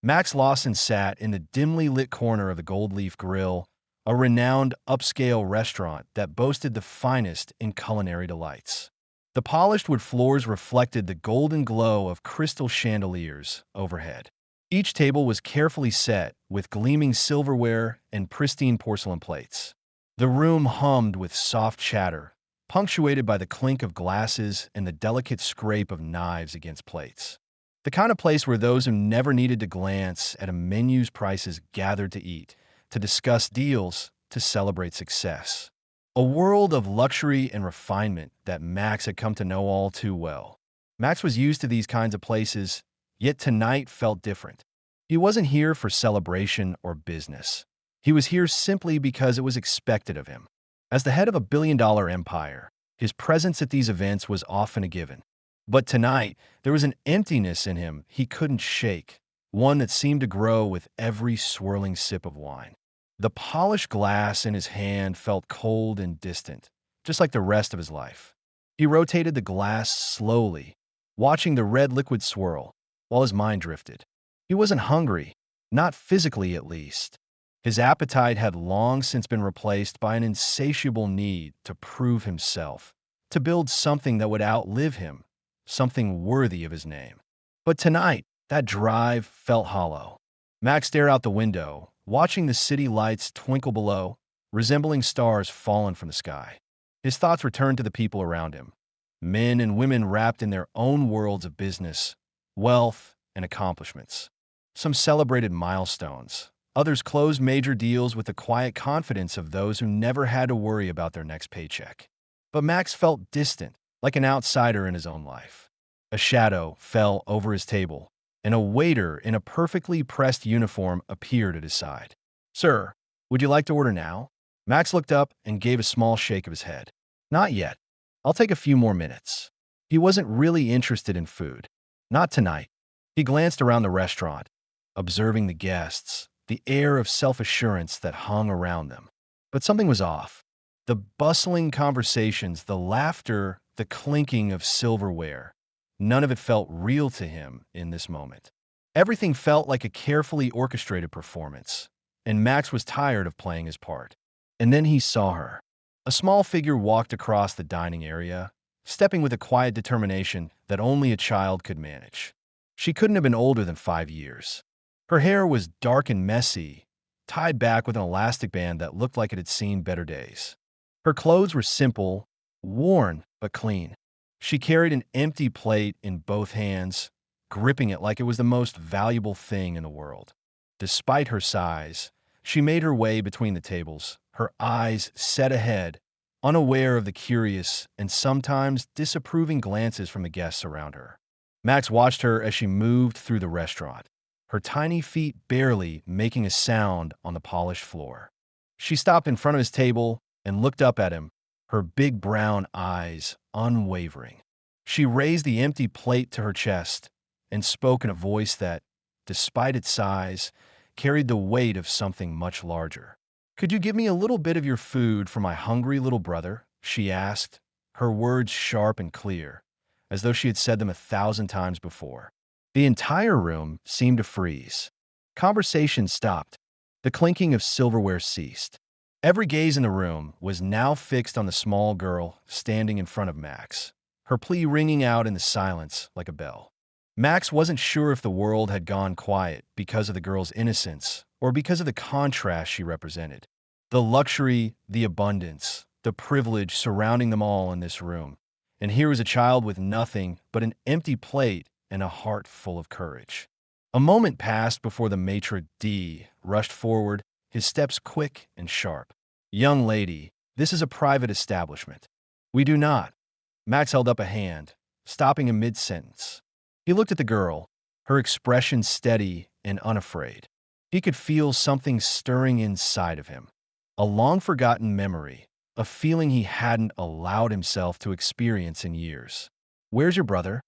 Max Lawson sat in the dimly lit corner of the Gold Leaf Grill, a renowned upscale restaurant that boasted the finest in culinary delights. The polished wood floors reflected the golden glow of crystal chandeliers overhead. Each table was carefully set with gleaming silverware and pristine porcelain plates. The room hummed with soft chatter, punctuated by the clink of glasses and the delicate scrape of knives against plates. The kind of place where those who never needed to glance at a menu's prices gathered to eat, to discuss deals, to celebrate success. A world of luxury and refinement that Max had come to know all too well. Max was used to these kinds of places, yet tonight felt different. He wasn't here for celebration or business. He was here simply because it was expected of him. As the head of a billion-dollar empire, his presence at these events was often a given. But tonight, there was an emptiness in him he couldn't shake, one that seemed to grow with every swirling sip of wine. The polished glass in his hand felt cold and distant, just like the rest of his life. He rotated the glass slowly, watching the red liquid swirl, while his mind drifted. He wasn't hungry, not physically at least. His appetite had long since been replaced by an insatiable need to prove himself, to build something that would outlive him, something worthy of his name. But tonight, that drive felt hollow. Max stared out the window, watching the city lights twinkle below, resembling stars fallen from the sky. His thoughts returned to the people around him, men and women wrapped in their own worlds of business, wealth, and accomplishments. Some celebrated milestones. Others closed major deals with the quiet confidence of those who never had to worry about their next paycheck. But Max felt distant, like an outsider in his own life. A shadow fell over his table, and a waiter in a perfectly pressed uniform appeared at his side. "Sir, would you like to order now?" Max looked up and gave a small shake of his head. "Not yet. I'll take a few more minutes." He wasn't really interested in food. Not tonight. He glanced around the restaurant, observing the guests, the air of self-assurance that hung around them. But something was off. The bustling conversations, the laughter, the clinking of silverware. None of it felt real to him in this moment. Everything felt like a carefully orchestrated performance, and Max was tired of playing his part. And then he saw her. A small figure walked across the dining area, stepping with a quiet determination that only a child could manage. She couldn't have been older than 5 years. Her hair was dark and messy, tied back with an elastic band that looked like it had seen better days. Her clothes were simple, worn, but clean. She carried an empty plate in both hands, gripping it like it was the most valuable thing in the world. Despite her size, she made her way between the tables, her eyes set ahead, unaware of the curious and sometimes disapproving glances from the guests around her. Max watched her as she moved through the restaurant, her tiny feet barely making a sound on the polished floor. She stopped in front of his table and looked up at him, her big brown eyes unwavering. She raised the empty plate to her chest and spoke in a voice that, despite its size, carried the weight of something much larger. "Could you give me a little bit of your food for my hungry little brother?" she asked, her words sharp and clear, as though she had said them 1,000 times before. The entire room seemed to freeze. Conversation stopped. The clinking of silverware ceased. Every gaze in the room was now fixed on the small girl standing in front of Max, her plea ringing out in the silence like a bell. Max wasn't sure if the world had gone quiet because of the girl's innocence or because of the contrast she represented. The luxury, the abundance, the privilege surrounding them all in this room. And here was a child with nothing but an empty plate and a heart full of courage. A moment passed before the maitre d' rushed forward, his steps quick and sharp. "Young lady, this is a private establishment." "We do not." Max held up a hand, stopping in mid-sentence. He looked at the girl, her expression steady and unafraid. He could feel something stirring inside of him. A long-forgotten memory, a feeling he hadn't allowed himself to experience in years. "Where's your brother?"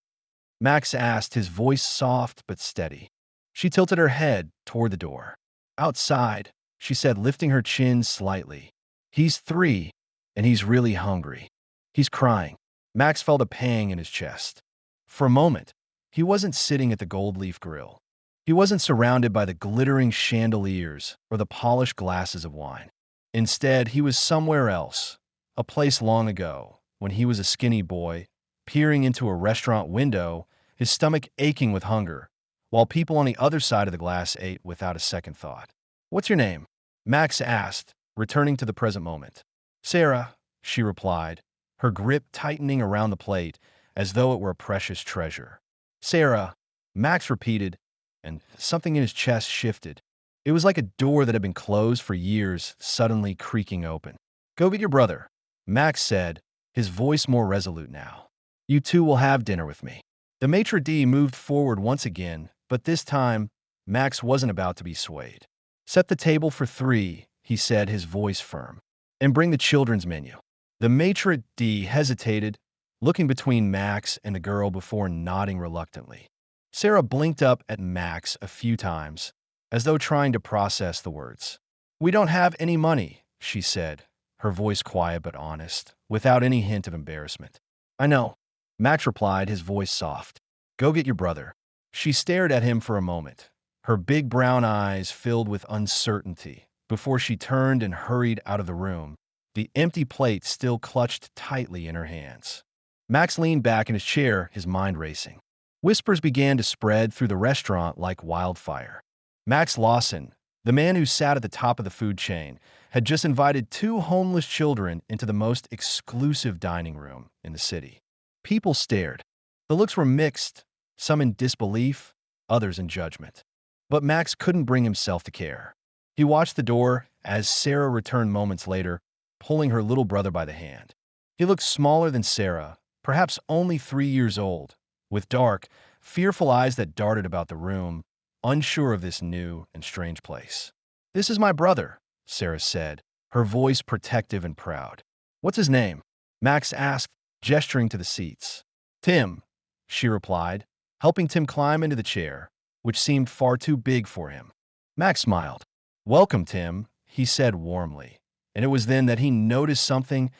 Max asked, his voice soft but steady. She tilted her head toward the door. "Outside," she said, lifting her chin slightly. "He's 3, and he's really hungry. He's crying." Max felt a pang in his chest. For a moment, he wasn't sitting at the Gold Leaf Grill. He wasn't surrounded by the glittering chandeliers or the polished glasses of wine. Instead, he was somewhere else, a place long ago, when he was a skinny boy, peering into a restaurant window, his stomach aching with hunger, while people on the other side of the glass ate without a second thought. "What's your name?" Max asked, returning to the present moment. "Sarah," she replied, her grip tightening around the plate as though it were a precious treasure. "Sarah," Max repeated, and something in his chest shifted. It was like a door that had been closed for years suddenly creaking open. "Go get your brother," Max said, his voice more resolute now. "You two will have dinner with me." The maitre d' moved forward once again, but this time, Max wasn't about to be swayed. "Set the table for 3, he said, his voice firm, "and bring the children's menu." The maitre d' hesitated, looking between Max and the girl before nodding reluctantly. Sarah blinked up at Max a few times, as though trying to process the words. "We don't have any money," she said, her voice quiet but honest, without any hint of embarrassment. "I know," Max replied, his voice soft. "Go get your brother." She stared at him for a moment, her big brown eyes filled with uncertainty, before she turned and hurried out of the room, the empty plate still clutched tightly in her hands. Max leaned back in his chair, his mind racing. Whispers began to spread through the restaurant like wildfire. Max Lawson, the man who sat at the top of the food chain, had just invited 2 homeless children into the most exclusive dining room in the city. People stared. The looks were mixed, some in disbelief, others in judgment. But Max couldn't bring himself to care. He watched the door as Sarah returned moments later, pulling her little brother by the hand. He looked smaller than Sarah, perhaps only 3 years old, with dark, fearful eyes that darted about the room, unsure of this new and strange place. "This is my brother," Sarah said, her voice protective and proud. "What's his name?" Max asked, gesturing to the seats. "Tim," she replied, helping Tim climb into the chair, which seemed far too big for him. Max smiled. "Welcome, Tim," he said warmly, and it was then that he noticed something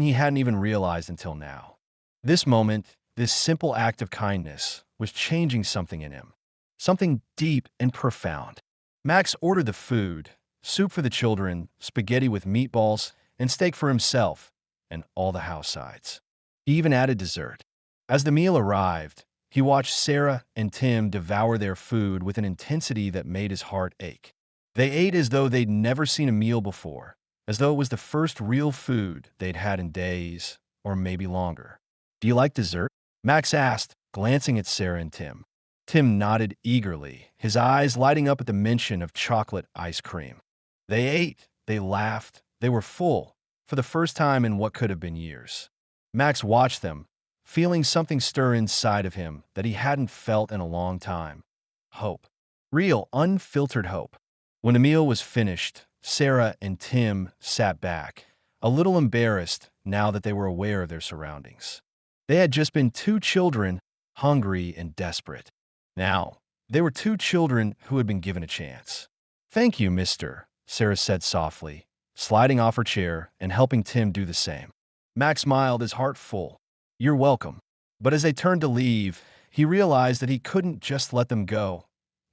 he hadn't even realized until now. This moment, this simple act of kindness, was changing something in him, something deep and profound. Max ordered the food, soup for the children, spaghetti with meatballs, and steak for himself, and all the house sides. He even added dessert. As the meal arrived, he watched Sarah and Tim devour their food with an intensity that made his heart ache. They ate as though they'd never seen a meal before, as though it was the first real food they'd had in days, or maybe longer. "Do you like dessert?" Max asked, glancing at Sarah and Tim. Tim nodded eagerly, his eyes lighting up at the mention of chocolate ice cream. They ate, they laughed, they were full, for the first time in what could have been years. Max watched them, feeling something stir inside of him that he hadn't felt in a long time. Hope. Real, unfiltered hope. When the meal was finished, Sarah and Tim sat back, a little embarrassed now that they were aware of their surroundings. They had just been 2 children, hungry and desperate. Now, they were 2 children who had been given a chance. "Thank you, mister," Sarah said softly, sliding off her chair and helping Tim do the same. Max smiled, his heart full. "You're welcome." But as they turned to leave, he realized that he couldn't just let them go.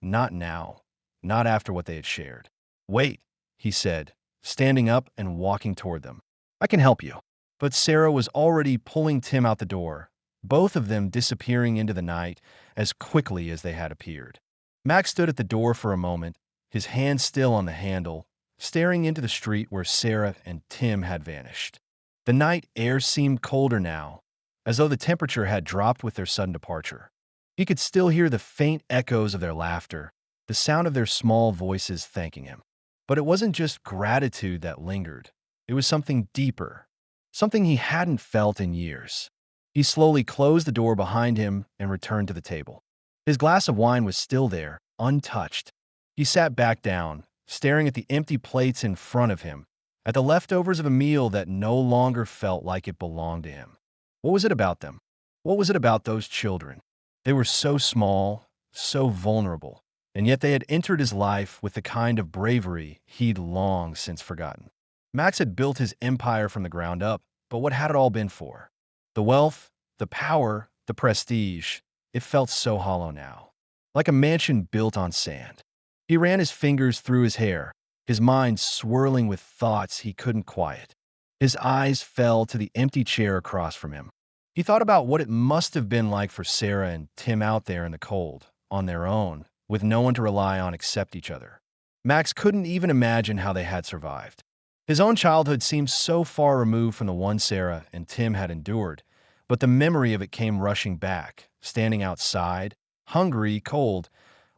Not now. Not after what they had shared. "Wait," he said, standing up and walking toward them. "I can help you." But Sarah was already pulling Tim out the door, both of them disappearing into the night as quickly as they had appeared. Max stood at the door for a moment, his hand still on the handle, staring into the street where Sarah and Tim had vanished. The night air seemed colder now, as though the temperature had dropped with their sudden departure. He could still hear the faint echoes of their laughter, the sound of their small voices thanking him. But it wasn't just gratitude that lingered. It was something deeper, something he hadn't felt in years. He slowly closed the door behind him and returned to the table. His glass of wine was still there, untouched. He sat back down, staring at the empty plates in front of him, at the leftovers of a meal that no longer felt like it belonged to him. What was it about them? What was it about those children? They were so small, so vulnerable, and yet they had entered his life with the kind of bravery he'd long since forgotten. Max had built his empire from the ground up, but what had it all been for? The wealth, the power, the prestige, it felt so hollow now. like a mansion built on sand. He ran his fingers through his hair, his mind swirling with thoughts he couldn't quiet. His eyes fell to the empty chair across from him. He thought about what it must have been like for Sarah and Tim out there in the cold, on their own, with no one to rely on except each other. Max couldn't even imagine how they had survived. His own childhood seemed so far removed from the one Sarah and Tim had endured, but the memory of it came rushing back, standing outside, hungry, cold,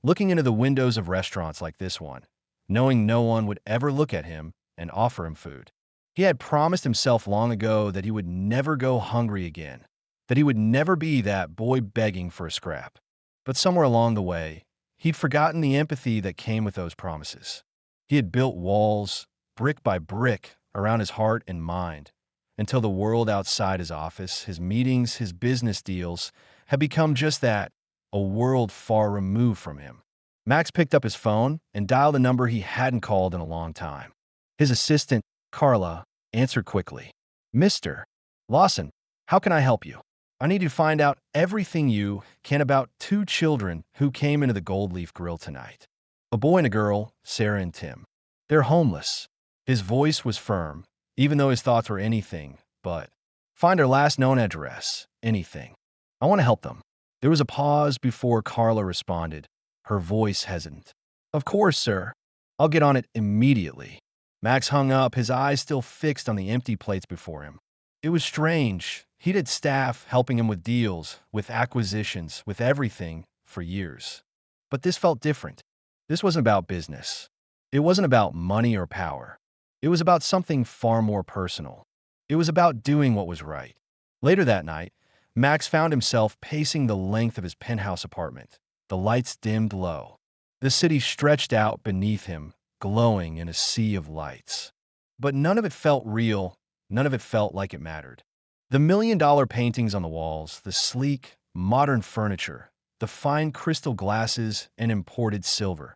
looking into the windows of restaurants like this one, knowing no one would ever look at him and offer him food. He had promised himself long ago that he would never go hungry again, that he would never be that boy begging for a scrap. But somewhere along the way, he'd forgotten the empathy that came with those promises. He had built walls, brick by brick, around his heart and mind, until the world outside his office, his meetings, his business deals, had become just that, a world far removed from him. Max picked up his phone and dialed a number he hadn't called in a long time. His assistant, Carla, answered quickly. Mr. Lawson, how can I help you? I need to find out everything you can about two children who came into the Gold Leaf Grill tonight. A boy and a girl, Sarah and Tim. They're homeless. His voice was firm, even though his thoughts were anything but. Find their last known address, anything. I want to help them. There was a pause before Carla responded, her voice hesitant. Of course, sir. I'll get on it immediately. Max hung up, his eyes still fixed on the empty plates before him. It was strange. He'd had staff helping him with deals, with acquisitions, with everything for years. But this felt different. This wasn't about business. It wasn't about money or power. It was about something far more personal. It was about doing what was right. Later that night, Max found himself pacing the length of his penthouse apartment, the lights dimmed low. The city stretched out beneath him, glowing in a sea of lights. But none of it felt real, none of it felt like it mattered. The million-dollar paintings on the walls, the sleek, modern furniture, the fine crystal glasses and imported silver.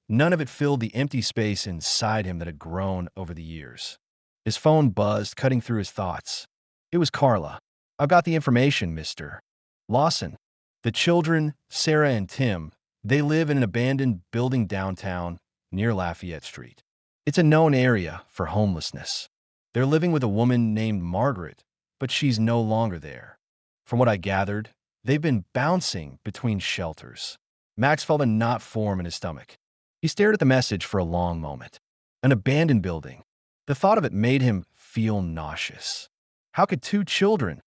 None of it filled the empty space inside him that had grown over the years. His phone buzzed, cutting through his thoughts. It was Carla. I've got the information, Mr. Lawson. The children, Sarah and Tim, they live in an abandoned building downtown near Lafayette Street. It's a known area for homelessness. They're living with a woman named Margaret, but she's no longer there. From what I gathered, they've been bouncing between shelters. Max felt a knot form in his stomach. He stared at the message for a long moment. An abandoned building. The thought of it made him feel nauseous. How could two children,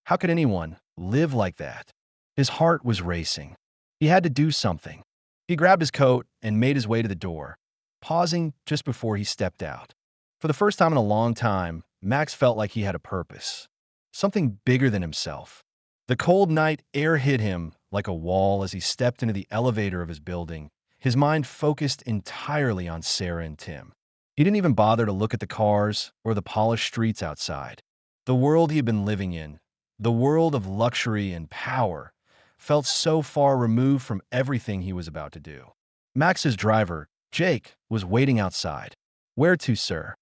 how could anyone live like that? His heart was racing. He had to do something. He grabbed his coat and made his way to the door, pausing just before he stepped out. For the first time in a long time, Max felt like he had a purpose. Something bigger than himself. The cold night air hit him like a wall as he stepped into the elevator of his building, his mind focused entirely on Sarah and Tim. He didn't even bother to look at the cars or the polished streets outside. The world he had been living in, the world of luxury and power, felt so far removed from everything he was about to do. Max's driver, Jake, was waiting outside. Where to, sir?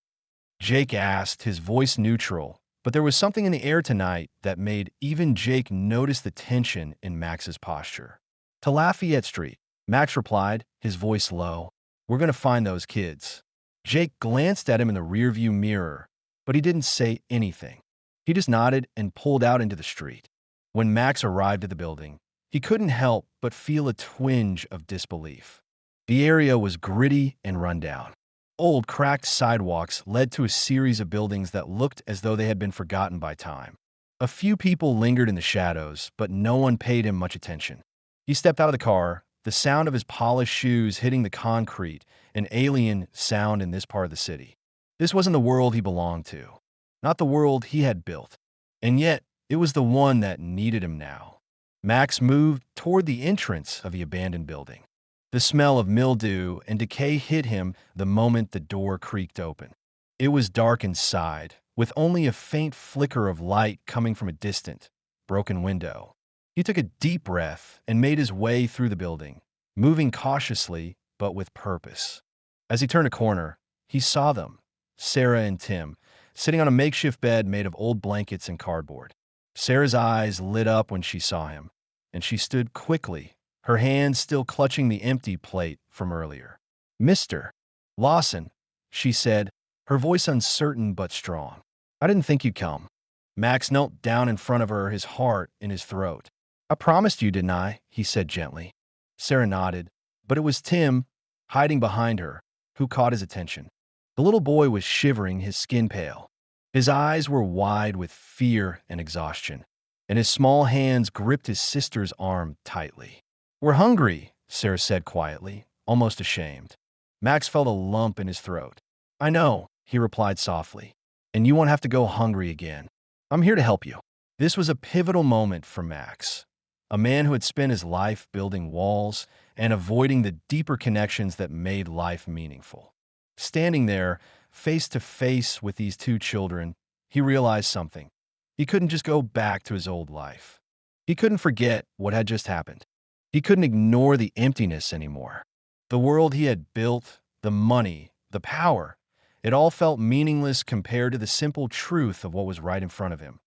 Jake asked, his voice neutral, but there was something in the air tonight that made even Jake notice the tension in Max's posture. To Lafayette Street, Max replied, his voice low. We're going to find those kids. Jake glanced at him in the rearview mirror, but he didn't say anything. He just nodded and pulled out into the street. When Max arrived at the building, he couldn't help but feel a twinge of disbelief. The area was gritty and rundown. Old, cracked sidewalks led to a series of buildings that looked as though they had been forgotten by time. A few people lingered in the shadows, but no one paid him much attention. He stepped out of the car, the sound of his polished shoes hitting the concrete, an alien sound in this part of the city. This wasn't the world he belonged to, not the world he had built, and yet it was the one that needed him now. Max moved toward the entrance of the abandoned building. The smell of mildew and decay hit him the moment the door creaked open. It was dark inside, with only a faint flicker of light coming from a distant, broken window. He took a deep breath and made his way through the building, moving cautiously but with purpose. As he turned a corner, he saw them, Sarah and Tim, sitting on a makeshift bed made of old blankets and cardboard. Sarah's eyes lit up when she saw him, and she stood quickly, her hand still clutching the empty plate from earlier. "Mr. Lawson," she said, her voice uncertain but strong. "I didn't think you'd come." Max knelt down in front of her, his heart in his throat. "I promised you, didn't I?" he said gently. Sarah nodded, but it was Tim, hiding behind her, who caught his attention. The little boy was shivering, his skin pale. His eyes were wide with fear and exhaustion, and his small hands gripped his sister's arm tightly. "We're hungry," Sarah said quietly, almost ashamed. Max felt a lump in his throat. "I know," he replied softly, "and you won't have to go hungry again. I'm here to help you." This was a pivotal moment for Max, a man who had spent his life building walls and avoiding the deeper connections that made life meaningful. Standing there, face to face with these two children, he realized something. He couldn't just go back to his old life. He couldn't forget what had just happened. He couldn't ignore the emptiness anymore. The world he had built, the money, the power, it all felt meaningless compared to the simple truth of what was right in front of him.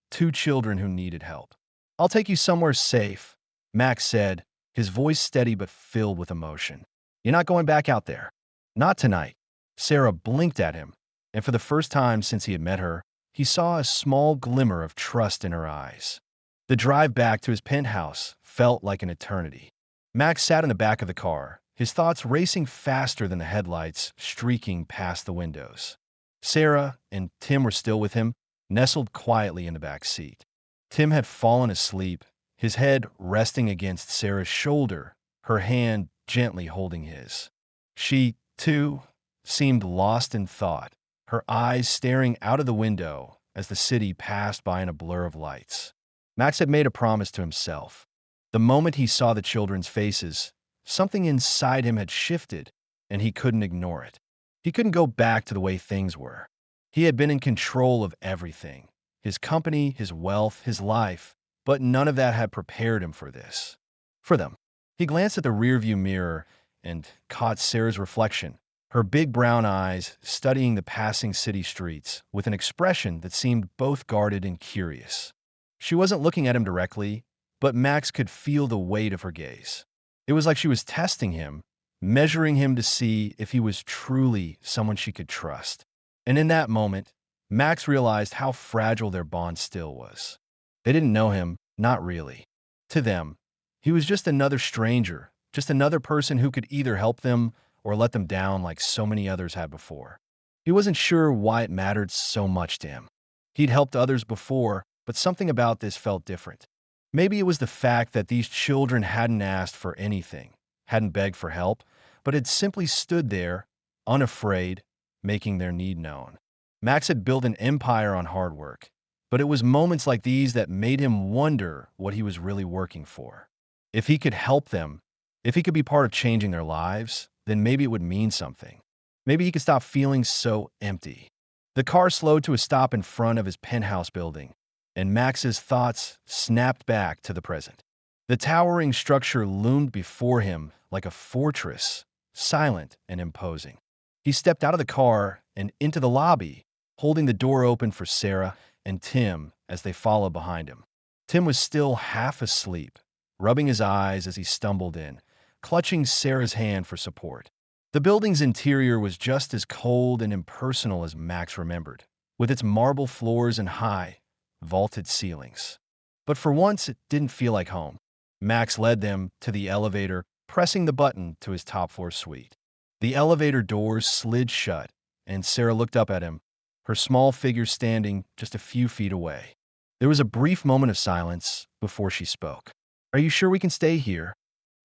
Two children who needed help. "I'll take you somewhere safe," Max said, his voice steady but filled with emotion. "You're not going back out there. Not tonight." Sarah blinked at him, and for the first time since he had met her, he saw a small glimmer of trust in her eyes. The drive back to his penthouse felt like an eternity. Max sat in the back of the car, his thoughts racing faster than the headlights streaking past the windows. Sarah and Tim were still with him, nestled quietly in the back seat. Tim had fallen asleep, his head resting against Sarah's shoulder, her hand gently holding his. She, too, seemed lost in thought, her eyes staring out of the window as the city passed by in a blur of lights. Max had made a promise to himself. The moment he saw the children's faces, something inside him had shifted, and he couldn't ignore it. He couldn't go back to the way things were. He had been in control of everything, his company, his wealth, his life, but none of that had prepared him for this. For them. He glanced at the rearview mirror and caught Sarah's reflection, her big brown eyes studying the passing city streets with an expression that seemed both guarded and curious. She wasn't looking at him directly, but Max could feel the weight of her gaze. It was like she was testing him, measuring him to see if he was truly someone she could trust. And in that moment, Max realized how fragile their bond still was. They didn't know him, not really. To them, he was just another stranger, just another person who could either help them or let them down like so many others had before. He wasn't sure why it mattered so much to him. He'd helped others before, but something about this felt different. Maybe it was the fact that these children hadn't asked for anything, hadn't begged for help, but had simply stood there, unafraid, making their need known. Max had built an empire on hard work, but it was moments like these that made him wonder what he was really working for. If he could help them, if he could be part of changing their lives, then maybe it would mean something. Maybe he could stop feeling so empty. The car slowed to a stop in front of his penthouse building, and Max's thoughts snapped back to the present. The towering structure loomed before him like a fortress, silent and imposing. He stepped out of the car and into the lobby, holding the door open for Sarah and Tim as they followed behind him. Tim was still half asleep, rubbing his eyes as he stumbled in, clutching Sarah's hand for support. The building's interior was just as cold and impersonal as Max remembered, with its marble floors and high, vaulted ceilings. But for once, it didn't feel like home. Max led them to the elevator, pressing the button to his top-floor suite. The elevator doors slid shut, and Sarah looked up at him, her small figure standing just a few feet away. There was a brief moment of silence before she spoke. "Are you sure we can stay here?"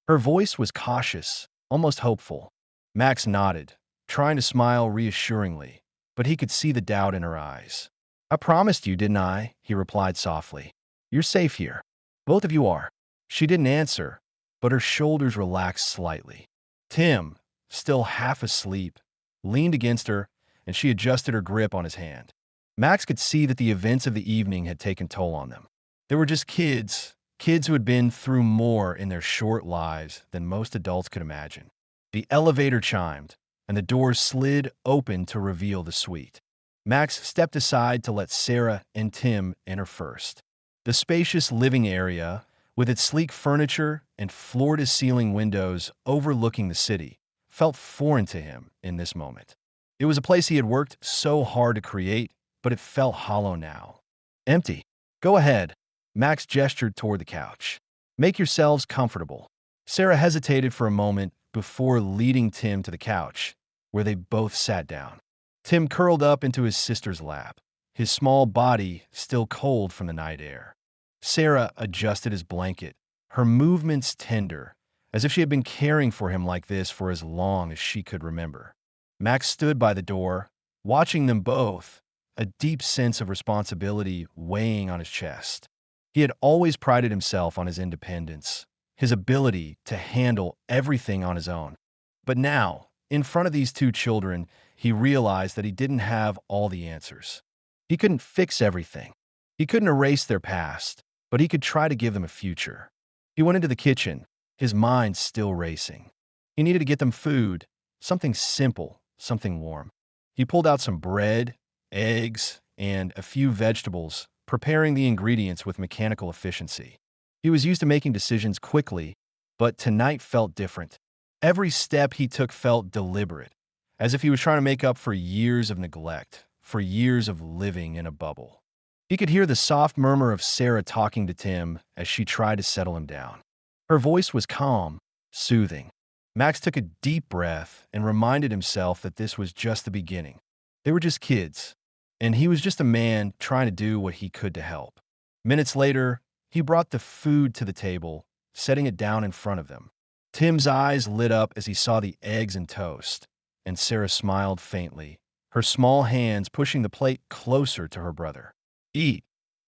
Her voice was cautious, almost hopeful. Max nodded, trying to smile reassuringly, but he could see the doubt in her eyes. "I promised you, didn't I?" he replied softly. "You're safe here. Both of you are." She didn't answer, but her shoulders relaxed slightly. Tim, still half asleep, leaned against her, and she adjusted her grip on his hand. Max could see that the events of the evening had taken toll on them. They were just kids who had been through more in their short lives than most adults could imagine. The elevator chimed, and the doors slid open to reveal the suite. Max stepped aside to let Sarah and Tim enter first. The spacious living area, with its sleek furniture and floor-to-ceiling windows overlooking the city, felt foreign to him in this moment. It was a place he had worked so hard to create, but it felt hollow now. Empty. Go ahead. Max gestured toward the couch. Make yourselves comfortable. Sarah hesitated for a moment before leading Tim to the couch, where they both sat down. Tim curled up into his sister's lap, his small body still cold from the night air. Sarah adjusted his blanket, her movements tender, as if she had been caring for him like this for as long as she could remember. Max stood by the door, watching them both, a deep sense of responsibility weighing on his chest. He had always prided himself on his independence, his ability to handle everything on his own. But now, in front of these two children, he realized that he didn't have all the answers. He couldn't fix everything. He couldn't erase their past, but he could try to give them a future. He went into the kitchen, his mind still racing. He needed to get them food, something simple, something warm. He pulled out some bread, eggs, and a few vegetables, preparing the ingredients with mechanical efficiency. He was used to making decisions quickly, but tonight felt different. Every step he took felt deliberate, as if he was trying to make up for years of neglect, for years of living in a bubble. He could hear the soft murmur of Sarah talking to Tim as she tried to settle him down. Her voice was calm, soothing. Max took a deep breath and reminded himself that this was just the beginning. They were just kids, and he was just a man trying to do what he could to help. Minutes later, he brought the food to the table, setting it down in front of them. Tim's eyes lit up as he saw the eggs and toast, and Sarah smiled faintly, her small hands pushing the plate closer to her brother. Eat,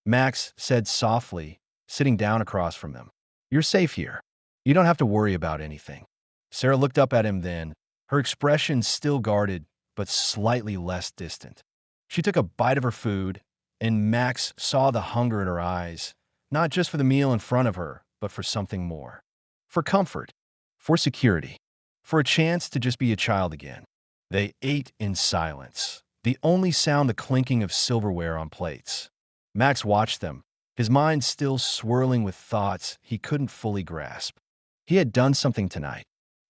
Max said softly, sitting down across from them. You're safe here. You don't have to worry about anything. Sarah looked up at him then, her expression still guarded, but slightly less distant. She took a bite of her food, and Max saw the hunger in her eyes, not just for the meal in front of her, but for something more. For comfort, for security, for a chance to just be a child again. They ate in silence, the only sound the clinking of silverware on plates. Max watched them, his mind still swirling with thoughts he couldn't fully grasp. He had done something tonight,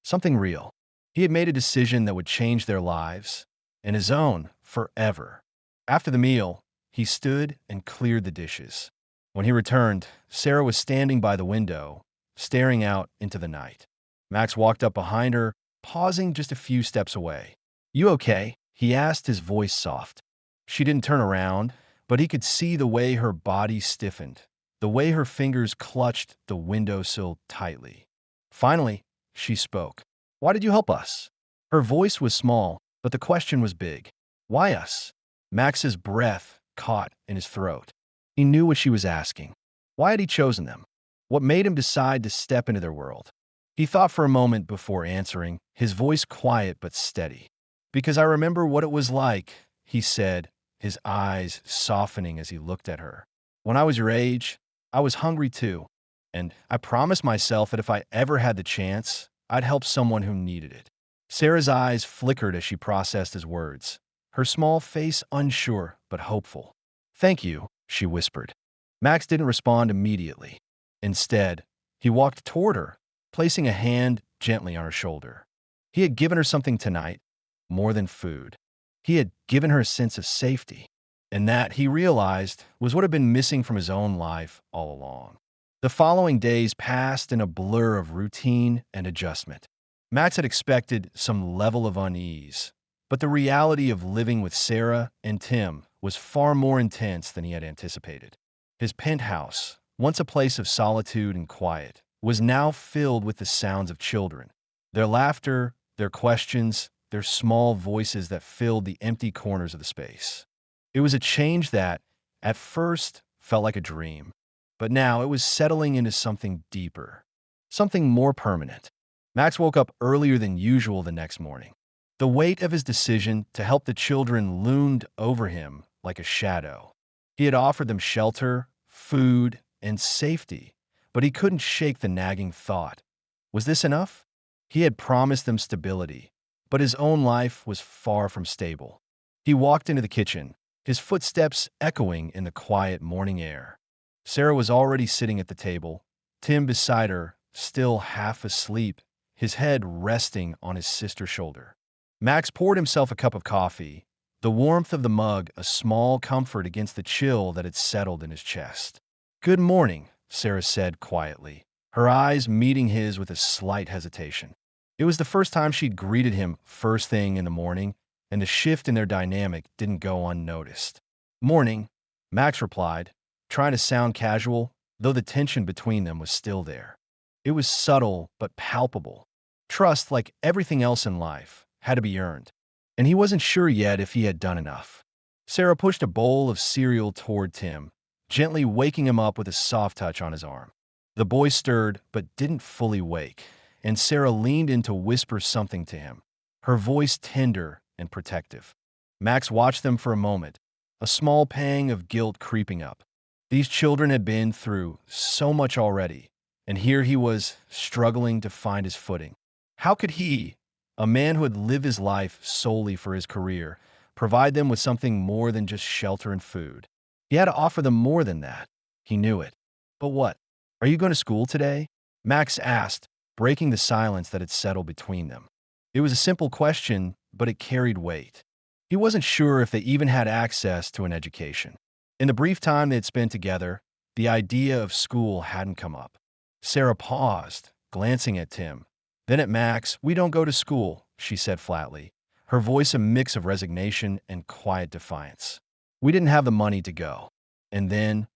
something real. He had made a decision that would change their lives, and his own forever. After the meal, he stood and cleared the dishes. When he returned, Sarah was standing by the window, staring out into the night. Max walked up behind her, pausing just a few steps away. You okay? He asked, his voice soft. She didn't turn around, but he could see the way her body stiffened, the way her fingers clutched the windowsill tightly. Finally, she spoke. Why did you help us? Her voice was small, but the question was big. Why us? Max's breath caught in his throat. He knew what she was asking. Why had he chosen them? What made him decide to step into their world? He thought for a moment before answering, his voice quiet but steady. Because I remember what it was like, he said, his eyes softening as he looked at her. When I was your age, I was hungry too, and I promised myself that if I ever had the chance, I'd help someone who needed it. Sarah's eyes flickered as she processed his words, her small face unsure but hopeful. Thank you, she whispered. Max didn't respond immediately. Instead, he walked toward her, placing a hand gently on her shoulder. He had given her something tonight, more than food. He had given her a sense of safety, and that, he realized, was what had been missing from his own life all along. The following days passed in a blur of routine and adjustment. Max had expected some level of unease, but the reality of living with Sarah and Tim was far more intense than he had anticipated. His penthouse, once a place of solitude and quiet, was now filled with the sounds of children. Their laughter, their questions, their small voices that filled the empty corners of the space. It was a change that, at first, felt like a dream, but now it was settling into something deeper, something more permanent. Max woke up earlier than usual the next morning. The weight of his decision to help the children loomed over him like a shadow. He had offered them shelter, food, and safety, but he couldn't shake the nagging thought. Was this enough? He had promised them stability, but his own life was far from stable. He walked into the kitchen, his footsteps echoing in the quiet morning air. Sarah was already sitting at the table, Tim beside her, still half asleep, his head resting on his sister's shoulder. Max poured himself a cup of coffee, the warmth of the mug a small comfort against the chill that had settled in his chest. "Good morning," Sarah said quietly, her eyes meeting his with a slight hesitation. It was the first time she'd greeted him first thing in the morning, and the shift in their dynamic didn't go unnoticed. "Morning," Max replied, trying to sound casual, though the tension between them was still there. It was subtle but palpable. Trust, like everything else in life, had to be earned, and he wasn't sure yet if he had done enough. Sarah pushed a bowl of cereal toward Tim, gently waking him up with a soft touch on his arm. The boy stirred but didn't fully wake, and Sarah leaned in to whisper something to him, her voice tender and protective. Max watched them for a moment, a small pang of guilt creeping up. These children had been through so much already, and here he was struggling to find his footing. How could he, a man who had lived his life solely for his career, provide them with something more than just shelter and food? He had to offer them more than that. He knew it. But what? "Are you going to school today?" Max asked, breaking the silence that had settled between them. It was a simple question, but it carried weight. He wasn't sure if they even had access to an education. In the brief time they had spent together, the idea of school hadn't come up. Sarah paused, glancing at Tim. Then at Max. "We don't go to school," she said flatly, her voice a mix of resignation and quiet defiance. "We didn't have the money to go." And then,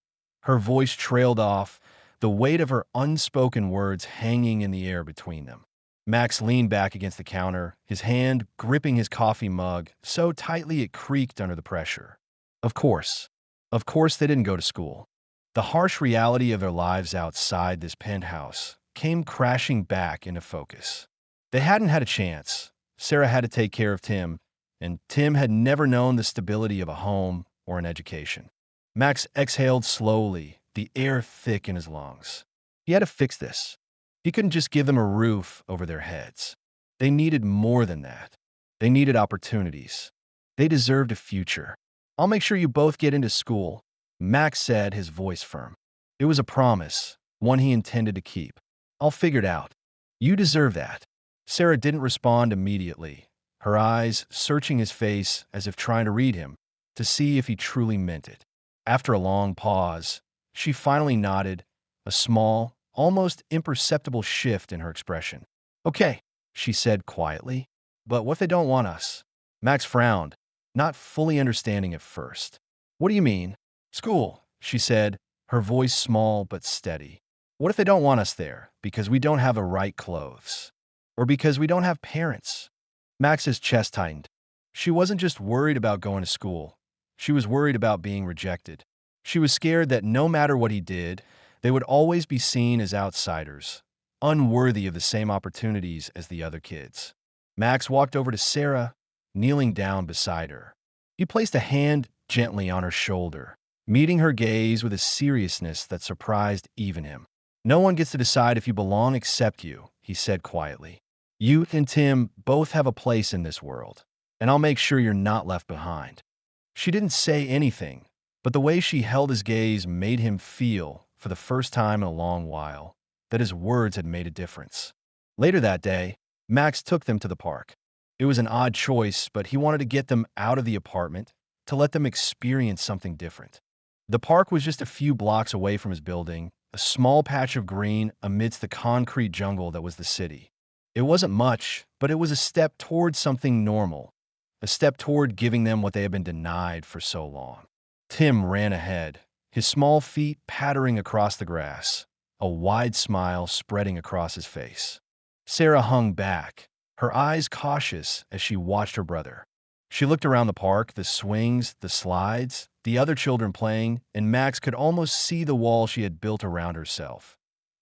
her voice trailed off, the weight of her unspoken words hanging in the air between them. Max leaned back against the counter, his hand gripping his coffee mug so tightly it creaked under the pressure. Of course. Of course they didn't go to school. The harsh reality of their lives outside this penthouse came crashing back into focus. They hadn't had a chance. Sarah had to take care of Tim, and Tim had never known the stability of a home or an education. Max exhaled slowly, the air thick in his lungs. He had to fix this. He couldn't just give them a roof over their heads. They needed more than that. They needed opportunities. They deserved a future. "I'll make sure you both get into school," Max said, his voice firm. It was a promise, one he intended to keep. "I'll figure it out. You deserve that." Sarah didn't respond immediately, her eyes searching his face as if trying to read him, to see if he truly meant it. After a long pause, she finally nodded, a small, almost imperceptible shift in her expression. "Okay," she said quietly. "But what if they don't want us?" Max frowned, not fully understanding at first. "What do you mean?" "School," she said, her voice small but steady. "What if they don't want us there because we don't have the right clothes? Or because we don't have parents?" Max's chest tightened. She wasn't just worried about going to school. She was worried about being rejected. She was scared that no matter what he did, they would always be seen as outsiders, unworthy of the same opportunities as the other kids. Max walked over to Sarah, kneeling down beside her. He placed a hand gently on her shoulder, meeting her gaze with a seriousness that surprised even him. "No one gets to decide if you belong except you," he said quietly. "You and Tim both have a place in this world, and I'll make sure you're not left behind." She didn't say anything, but the way she held his gaze made him feel, for the first time in a long while, that his words had made a difference. Later that day, Max took them to the park. It was an odd choice, but he wanted to get them out of the apartment, to let them experience something different. The park was just a few blocks away from his building, a small patch of green amidst the concrete jungle that was the city. It wasn't much, but it was a step toward something normal, a step toward giving them what they had been denied for so long. Tim ran ahead, his small feet pattering across the grass, a wide smile spreading across his face. Sarah hung back, her eyes cautious as she watched her brother. She looked around the park, the swings, the slides, the other children playing, and Max could almost see the wall she had built around herself.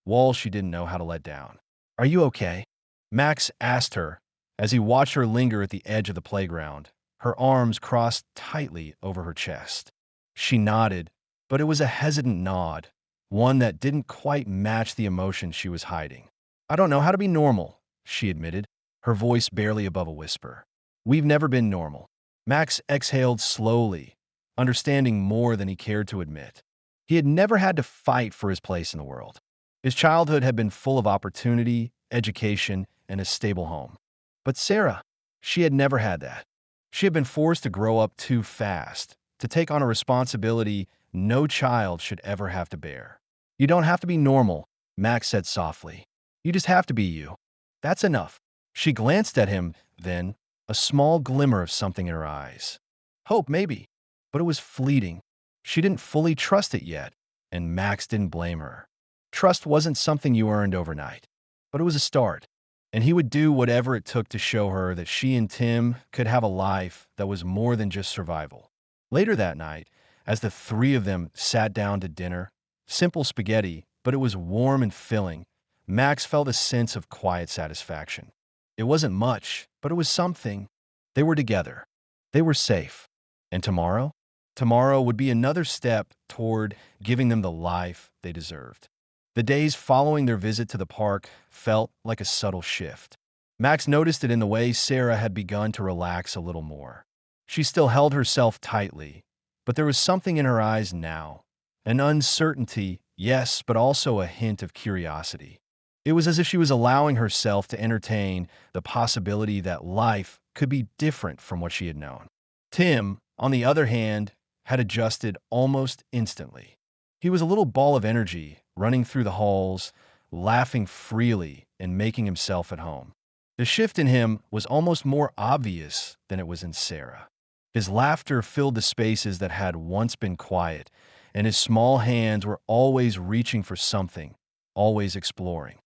Wall she didn't know how to let down. "Are you okay?" Max asked her as he watched her linger at the edge of the playground, her arms crossed tightly over her chest. She nodded, but it was a hesitant nod, one that didn't quite match the emotion she was hiding. "I don't know how to be normal," she admitted, her voice barely above a whisper. "We've never been normal." Max exhaled slowly, understanding more than he cared to admit. He had never had to fight for his place in the world. His childhood had been full of opportunity, education, and a stable home. But Sarah, she had never had that. She had been forced to grow up too fast, to take on a responsibility no child should ever have to bear. You don't have to be normal, Max said softly. You just have to be you. That's enough. She glanced at him, then, a small glimmer of something in her eyes. Hope, maybe. But it was fleeting. She didn't fully trust it yet, and Max didn't blame her. Trust wasn't something you earned overnight, but it was a start, and he would do whatever it took to show her that she and Tim could have a life that was more than just survival. Later that night, as the three of them sat down to dinner, simple spaghetti, but it was warm and filling, Max felt a sense of quiet satisfaction. It wasn't much, but it was something. They were together. They were safe. And tomorrow? Tomorrow would be another step toward giving them the life they deserved. The days following their visit to the park felt like a subtle shift. Max noticed it in the way Sarah had begun to relax a little more. She still held herself tightly, but there was something in her eyes now. An uncertainty, yes, but also a hint of curiosity. It was as if she was allowing herself to entertain the possibility that life could be different from what she had known. Tim, on the other hand, had adjusted almost instantly. He was a little ball of energy, running through the halls, laughing freely and making himself at home. The shift in him was almost more obvious than it was in Sarah. His laughter filled the spaces that had once been quiet, and his small hands were always reaching for something, always exploring.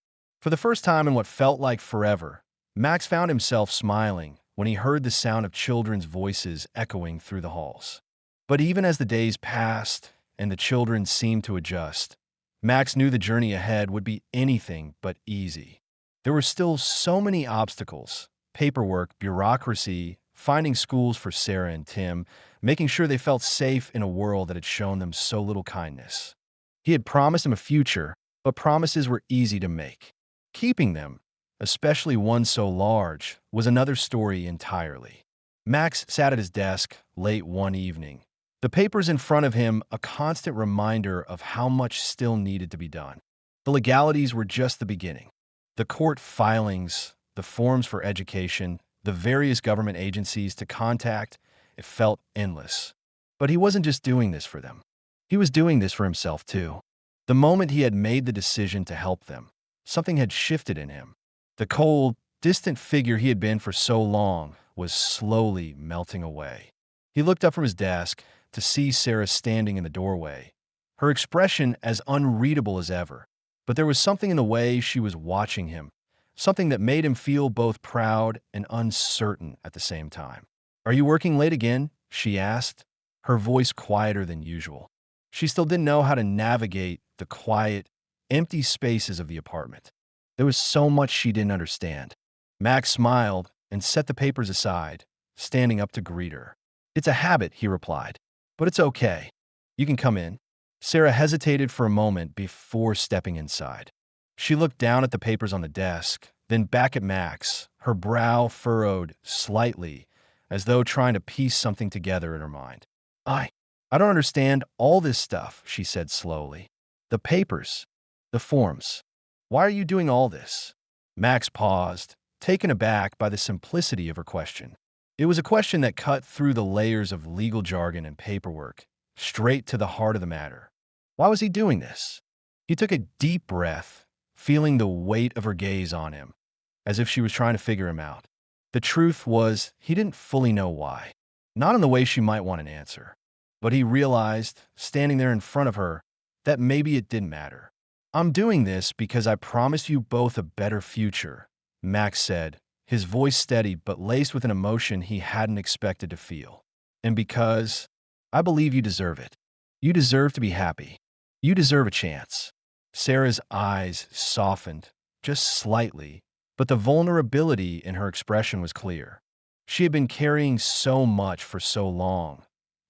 For the first time in what felt like forever, Max found himself smiling when he heard the sound of children's voices echoing through the halls. But even as the days passed and the children seemed to adjust, Max knew the journey ahead would be anything but easy. There were still so many obstacles: paperwork, bureaucracy, finding schools for Sarah and Tim, making sure they felt safe in a world that had shown them so little kindness. He had promised them a future, but promises were easy to make. Keeping them, especially one so large, was another story entirely. Max sat at his desk late one evening, the papers in front of him a constant reminder of how much still needed to be done. The legalities were just the beginning. The court filings, the forms for education, the various government agencies to contact, it felt endless. But he wasn't just doing this for them. He was doing this for himself too. The moment he had made the decision to help them, something had shifted in him. The cold, distant figure he had been for so long was slowly melting away. He looked up from his desk to see Sarah standing in the doorway, her expression as unreadable as ever. But there was something in the way she was watching him, something that made him feel both proud and uncertain at the same time. "Are you working late again?" she asked, her voice quieter than usual. She still didn't know how to navigate the quiet, empty spaces of the apartment. There was so much she didn't understand. Max smiled and set the papers aside, standing up to greet her. "It's a habit," he replied, "but it's okay. You can come in." Sarah hesitated for a moment before stepping inside. She looked down at the papers on the desk, then back at Max, her brow furrowed slightly, as though trying to piece something together in her mind. I don't understand all this stuff," she said slowly. "The papers, the forms. Why are you doing all this?" Max paused, taken aback by the simplicity of her question. It was a question that cut through the layers of legal jargon and paperwork, straight to the heart of the matter. Why was he doing this? He took a deep breath, feeling the weight of her gaze on him, as if she was trying to figure him out. The truth was, he didn't fully know why. Not in the way she might want an answer. But he realized, standing there in front of her, that maybe it didn't matter. "I'm doing this because I promised you both a better future," Max said, his voice steady but laced with an emotion he hadn't expected to feel. "And because I believe you deserve it. You deserve to be happy. You deserve a chance." Sarah's eyes softened, just slightly, but the vulnerability in her expression was clear. She had been carrying so much for so long.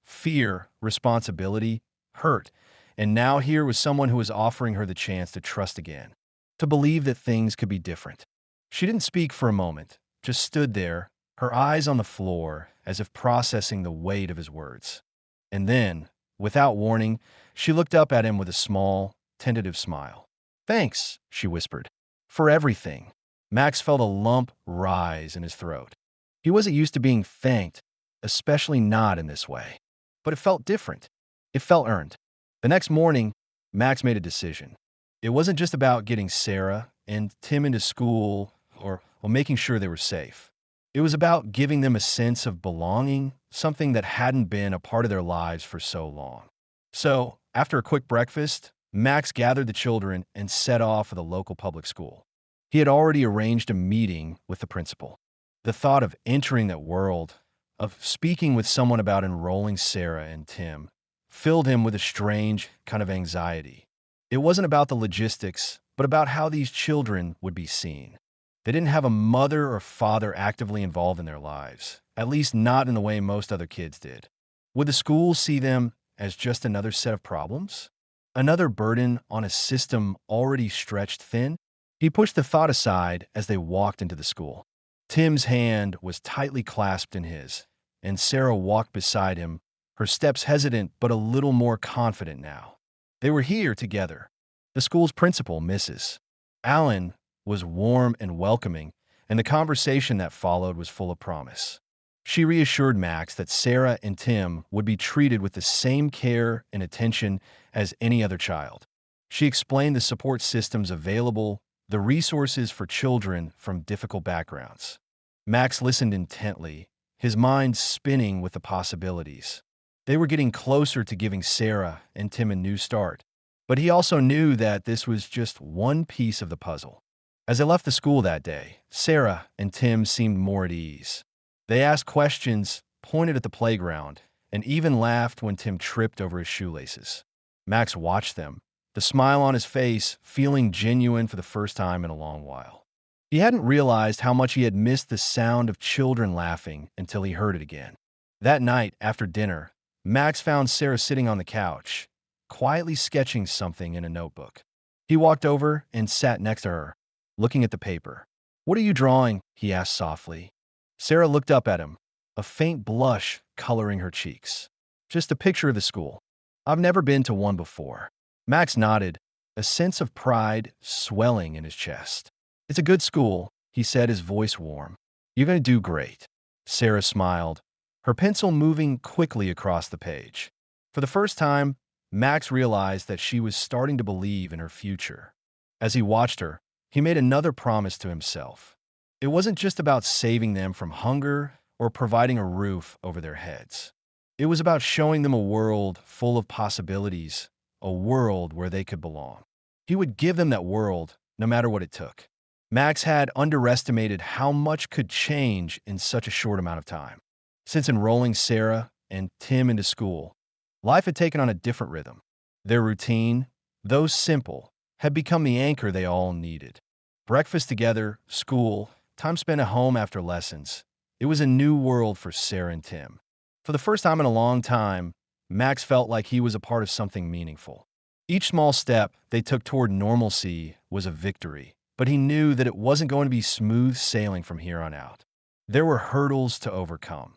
Fear, responsibility, hurt, and now here was someone who was offering her the chance to trust again, to believe that things could be different. She didn't speak for a moment, just stood there, her eyes on the floor, as if processing the weight of his words. And then, without warning, she looked up at him with a small, tentative smile. "Thanks," she whispered. "For everything." Max felt a lump rise in his throat. He wasn't used to being thanked, especially not in this way. But it felt different. It felt earned. The next morning, Max made a decision. It wasn't just about getting Sarah and Tim into school or making sure they were safe. It was about giving them a sense of belonging, something that hadn't been a part of their lives for so long. So, after a quick breakfast, Max gathered the children and set off for the local public school. He had already arranged a meeting with the principal. The thought of entering that world, of speaking with someone about enrolling Sarah and Tim, filled him with a strange kind of anxiety. It wasn't about the logistics, but about how these children would be seen. They didn't have a mother or father actively involved in their lives, at least not in the way most other kids did. Would the school see them as just another set of problems? Another burden on a system already stretched thin? He pushed the thought aside as they walked into the school. Tim's hand was tightly clasped in his, and Sarah walked beside him, her steps hesitant but a little more confident now. They were here together. The school's principal, Mrs. Allen, was warm and welcoming, and the conversation that followed was full of promise. She reassured Max that Sarah and Tim would be treated with the same care and attention as any other child. She explained the support systems available, the resources for children from difficult backgrounds. Max listened intently, his mind spinning with the possibilities. They were getting closer to giving Sarah and Tim a new start, but he also knew that this was just one piece of the puzzle. As they left the school that day, Sarah and Tim seemed more at ease. They asked questions, pointed at the playground, and even laughed when Tim tripped over his shoelaces. Max watched them, the smile on his face feeling genuine for the first time in a long while. He hadn't realized how much he had missed the sound of children laughing until he heard it again. That night, after dinner, Max found Sarah sitting on the couch, quietly sketching something in a notebook. He walked over and sat next to her, looking at the paper. "What are you drawing?" he asked softly. Sarah looked up at him, a faint blush coloring her cheeks. "Just a picture of the school. I've never been to one before." Max nodded, a sense of pride swelling in his chest. "It's a good school," he said, his voice warm. "You're going to do great." Sarah smiled, her pencil moving quickly across the page. For the first time, Max realized that she was starting to believe in her future. As he watched her, he made another promise to himself. It wasn't just about saving them from hunger or providing a roof over their heads. It was about showing them a world full of possibilities, a world where they could belong. He would give them that world, no matter what it took. Max had underestimated how much could change in such a short amount of time. Since enrolling Sarah and Tim into school, life had taken on a different rhythm. Their routine, though simple, had become the anchor they all needed. Breakfast together, school, time spent at home after lessons. It was a new world for Sarah and Tim. For the first time in a long time, Max felt like he was a part of something meaningful. Each small step they took toward normalcy was a victory, but he knew that it wasn't going to be smooth sailing from here on out. There were hurdles to overcome,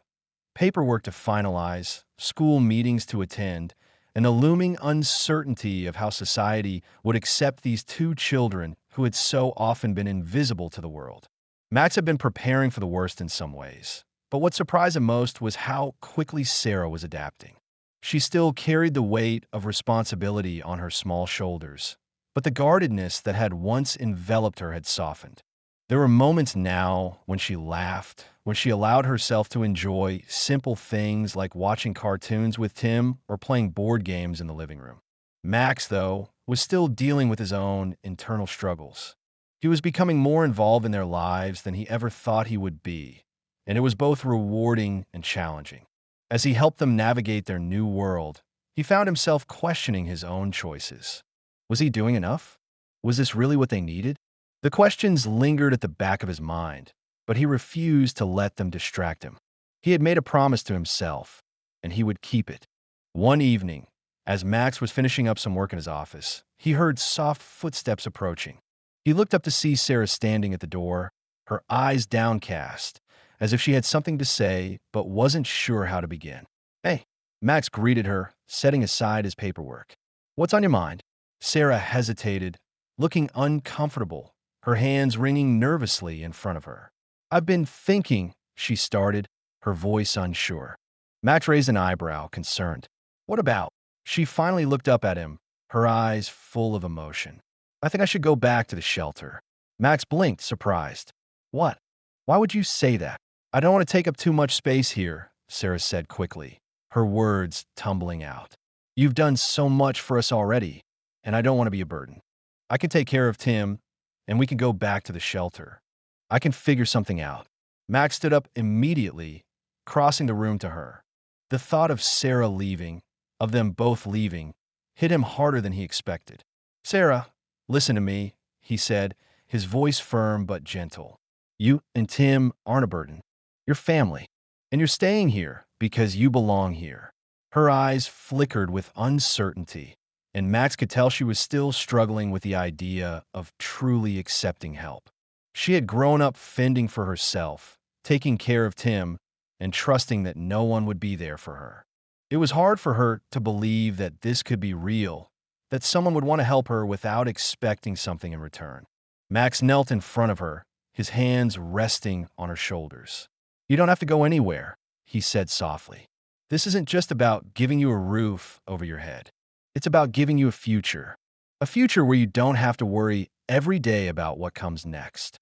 paperwork to finalize, school meetings to attend, and a looming uncertainty of how society would accept these two children who had so often been invisible to the world. Max had been preparing for the worst in some ways, but what surprised him most was how quickly Sarah was adapting. She still carried the weight of responsibility on her small shoulders, but the guardedness that had once enveloped her had softened. There were moments now when she laughed, when she allowed herself to enjoy simple things like watching cartoons with Tim or playing board games in the living room. Max, though, was still dealing with his own internal struggles. He was becoming more involved in their lives than he ever thought he would be, and it was both rewarding and challenging. As he helped them navigate their new world, he found himself questioning his own choices. Was he doing enough? Was this really what they needed? The questions lingered at the back of his mind, but he refused to let them distract him. He had made a promise to himself, and he would keep it. One evening, as Max was finishing up some work in his office, he heard soft footsteps approaching. He looked up to see Sarah standing at the door, her eyes downcast, as if she had something to say but wasn't sure how to begin. "Hey," Max greeted her, setting aside his paperwork. "What's on your mind?" Sarah hesitated, looking uncomfortable, her hands wringing nervously in front of her. "I've been thinking," she started, her voice unsure. Max raised an eyebrow, concerned. "What about?" She finally looked up at him, her eyes full of emotion. "I think I should go back to the shelter." Max blinked, surprised. "What? Why would you say that?" "I don't want to take up too much space here," Sarah said quickly, her words tumbling out. "You've done so much for us already, and I don't want to be a burden. I can take care of Tim, and we can go back to the shelter. I can figure something out." Max stood up immediately, crossing the room to her. The thought of Sarah leaving, of them both leaving, hit him harder than he expected. "Sarah, listen to me," he said, his voice firm but gentle. "You and Tim aren't a burden. You're family, and you're staying here because you belong here." Her eyes flickered with uncertainty, and Max could tell she was still struggling with the idea of truly accepting help. She had grown up fending for herself, taking care of Tim, and trusting that no one would be there for her. It was hard for her to believe that this could be real, that someone would want to help her without expecting something in return. Max knelt in front of her, his hands resting on her shoulders. "You don't have to go anywhere," he said softly. "This isn't just about giving you a roof over your head. It's about giving you a future where you don't have to worry every day about what comes next."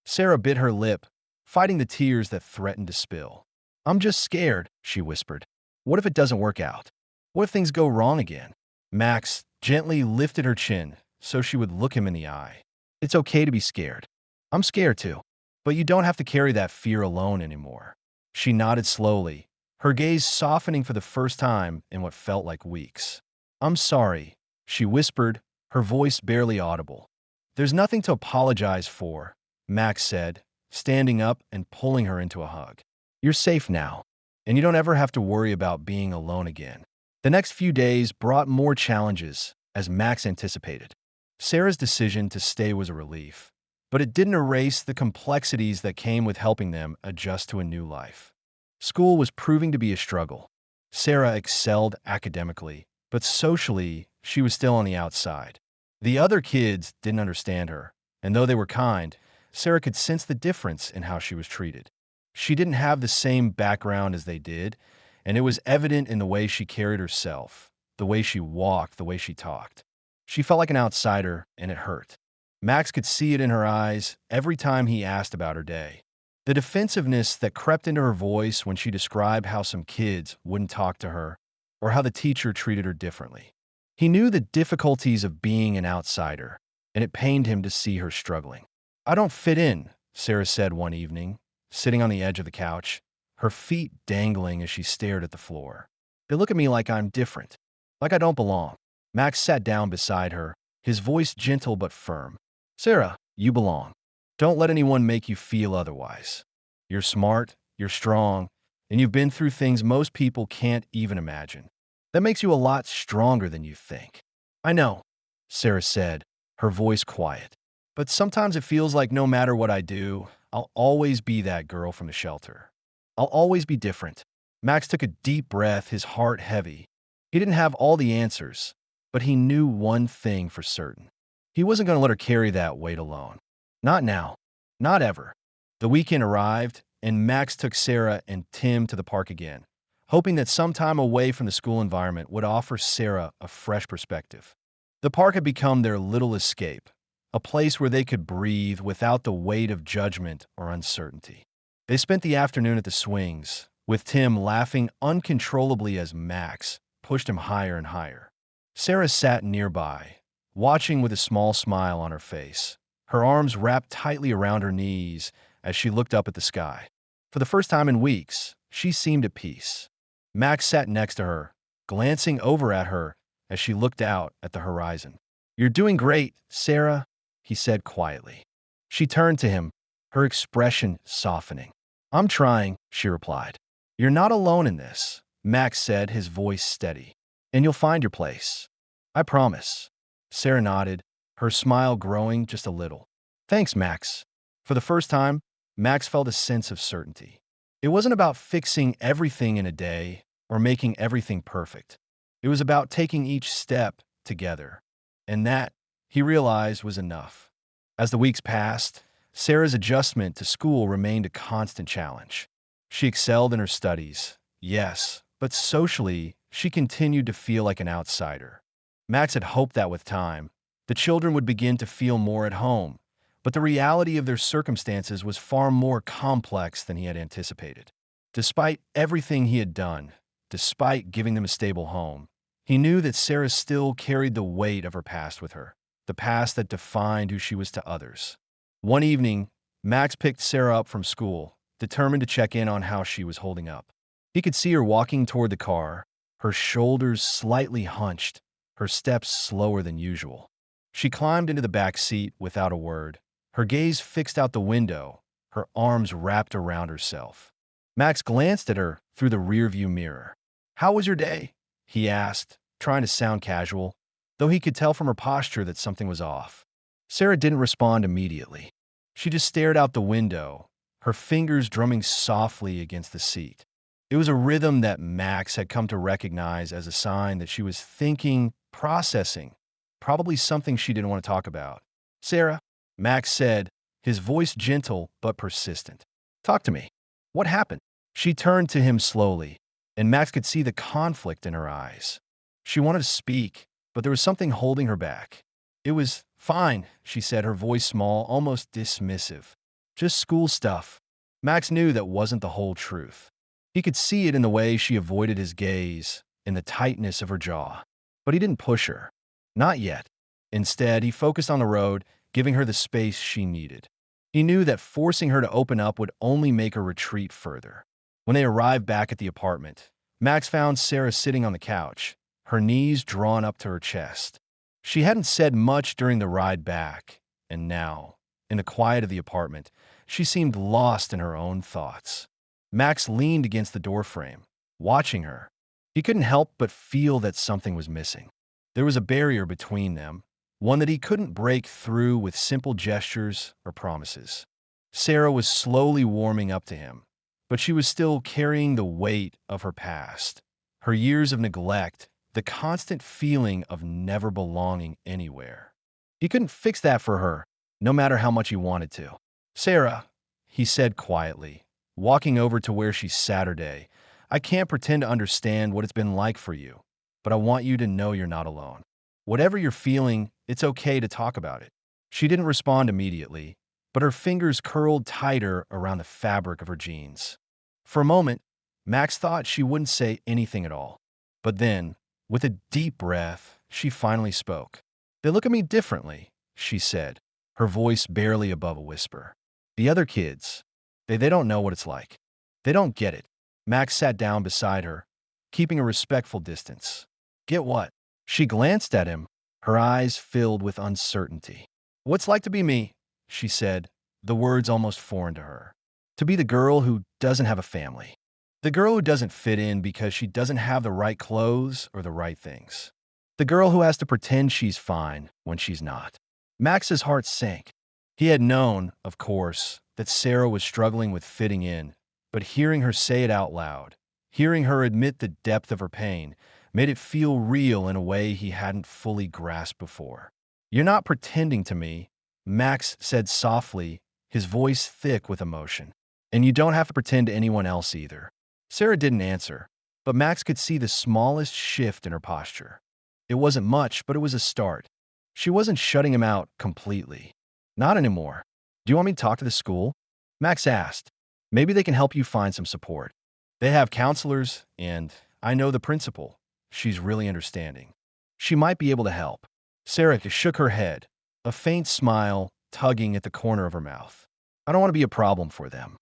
Sarah bit her lip, fighting the tears that threatened to spill. "I'm just scared," she whispered. "What if it doesn't work out? What if things go wrong again?" Max gently lifted her chin so she would look him in the eye. "It's okay to be scared. I'm scared too. But you don't have to carry that fear alone anymore." She nodded slowly, her gaze softening for the first time in what felt like weeks. "I'm sorry," she whispered, her voice barely audible. "There's nothing to apologize for," Max said, standing up and pulling her into a hug. "You're safe now, and you don't ever have to worry about being alone again." The next few days brought more challenges, as Max anticipated. Sarah's decision to stay was a relief, but it didn't erase the complexities that came with helping them adjust to a new life. School was proving to be a struggle. Sarah excelled academically, but socially, she was still on the outside. The other kids didn't understand her, and though they were kind, Sarah could sense the difference in how she was treated. She didn't have the same background as they did, and it was evident in the way she carried herself, the way she walked, the way she talked. She felt like an outsider, and it hurt. Max could see it in her eyes every time he asked about her day. The defensiveness that crept into her voice when she described how some kids wouldn't talk to her, or how the teacher treated her differently. He knew the difficulties of being an outsider, and it pained him to see her struggling. "I don't fit in," Sarah said one evening, sitting on the edge of the couch, her feet dangling as she stared at the floor. "They look at me like I'm different, like I don't belong." Max sat down beside her, his voice gentle but firm. "Sarah, you belong. Don't let anyone make you feel otherwise. You're smart, you're strong, and you've been through things most people can't even imagine. That makes you a lot stronger than you think." "I know," Sarah said, her voice quiet. "But sometimes it feels like no matter what I do, I'll always be that girl from the shelter. I'll always be different." Max took a deep breath, his heart heavy. He didn't have all the answers, but he knew one thing for certain. He wasn't going to let her carry that weight alone. Not now. Not ever. The weekend arrived, and Max took Sarah and Tim to the park again, hoping that some time away from the school environment would offer Sarah a fresh perspective. The park had become their little escape, a place where they could breathe without the weight of judgment or uncertainty. They spent the afternoon at the swings, with Tim laughing uncontrollably as Max pushed him higher and higher. Sarah sat nearby, watching with a small smile on her face, her arms wrapped tightly around her knees as she looked up at the sky. For the first time in weeks, she seemed at peace. Max sat next to her, glancing over at her as she looked out at the horizon. "You're doing great, Sarah," he said quietly. She turned to him, her expression softening. "I'm trying," she replied. "You're not alone in this," Max said, his voice steady. "And you'll find your place. I promise." Sarah nodded, her smile growing just a little. "Thanks, Max." For the first time, Max felt a sense of certainty. It wasn't about fixing everything in a day or making everything perfect. It was about taking each step together. And that, he realized was enough. As the weeks passed, Sarah's adjustment to school remained a constant challenge. She excelled in her studies, yes, but socially, she continued to feel like an outsider. Max had hoped that with time, the children would begin to feel more at home, but the reality of their circumstances was far more complex than he had anticipated. Despite everything he had done, despite giving them a stable home, he knew that Sarah still carried the weight of her past with her, the past that defined who she was to others. One evening, Max picked Sarah up from school, determined to check in on how she was holding up. He could see her walking toward the car, her shoulders slightly hunched, her steps slower than usual. She climbed into the back seat without a word, her gaze fixed out the window, her arms wrapped around herself. Max glanced at her through the rearview mirror. "How was your day?" he asked, trying to sound casual, though he could tell from her posture that something was off. Sarah didn't respond immediately. She just stared out the window, her fingers drumming softly against the seat. It was a rhythm that Max had come to recognize as a sign that she was thinking, processing, probably something she didn't want to talk about. "Sarah," Max said, his voice gentle but persistent. "Talk to me. What happened?" She turned to him slowly, and Max could see the conflict in her eyes. She wanted to speak, but there was something holding her back. "It was fine," she said, her voice small, almost dismissive. "Just school stuff." Max knew that wasn't the whole truth. He could see it in the way she avoided his gaze, in the tightness of her jaw. But he didn't push her. Not yet. Instead, he focused on the road, giving her the space she needed. He knew that forcing her to open up would only make her retreat further. When they arrived back at the apartment, Max found Sarah sitting on the couch, her knees drawn up to her chest. She hadn't said much during the ride back, and now, in the quiet of the apartment, she seemed lost in her own thoughts. Max leaned against the doorframe, watching her. He couldn't help but feel that something was missing. There was a barrier between them, one that he couldn't break through with simple gestures or promises. Sarah was slowly warming up to him, but she was still carrying the weight of her past, her years of neglect, the constant feeling of never belonging anywhere. He couldn't fix that for her, no matter how much he wanted to. "Sarah," he said quietly, walking over to where she sat her day, "I can't pretend to understand what it's been like for you, but I want you to know you're not alone. Whatever you're feeling, it's okay to talk about it." She didn't respond immediately, but her fingers curled tighter around the fabric of her jeans. For a moment, Max thought she wouldn't say anything at all. But then, with a deep breath, she finally spoke. "They look at me differently," she said, her voice barely above a whisper. "The other kids, they don't know what it's like. They don't get it." Max sat down beside her, keeping a respectful distance. "Get what?" She glanced at him, her eyes filled with uncertainty. "What's like to be me?" she said, the words almost foreign to her. "To be the girl who doesn't have a family. The girl who doesn't fit in because she doesn't have the right clothes or the right things. The girl who has to pretend she's fine when she's not." Max's heart sank. He had known, of course, that Sarah was struggling with fitting in, but hearing her say it out loud, hearing her admit the depth of her pain, made it feel real in a way he hadn't fully grasped before. "You're not pretending to me," Max said softly, his voice thick with emotion. "And you don't have to pretend to anyone else either." Sarah didn't answer, but Max could see the smallest shift in her posture. It wasn't much, but it was a start. She wasn't shutting him out completely. "Not anymore. Do you want me to talk to the school?" Max asked. "Maybe they can help you find some support. They have counselors, and I know the principal. She's really understanding. She might be able to help." Sarah shook her head, a faint smile tugging at the corner of her mouth. "I don't want to be a problem for them."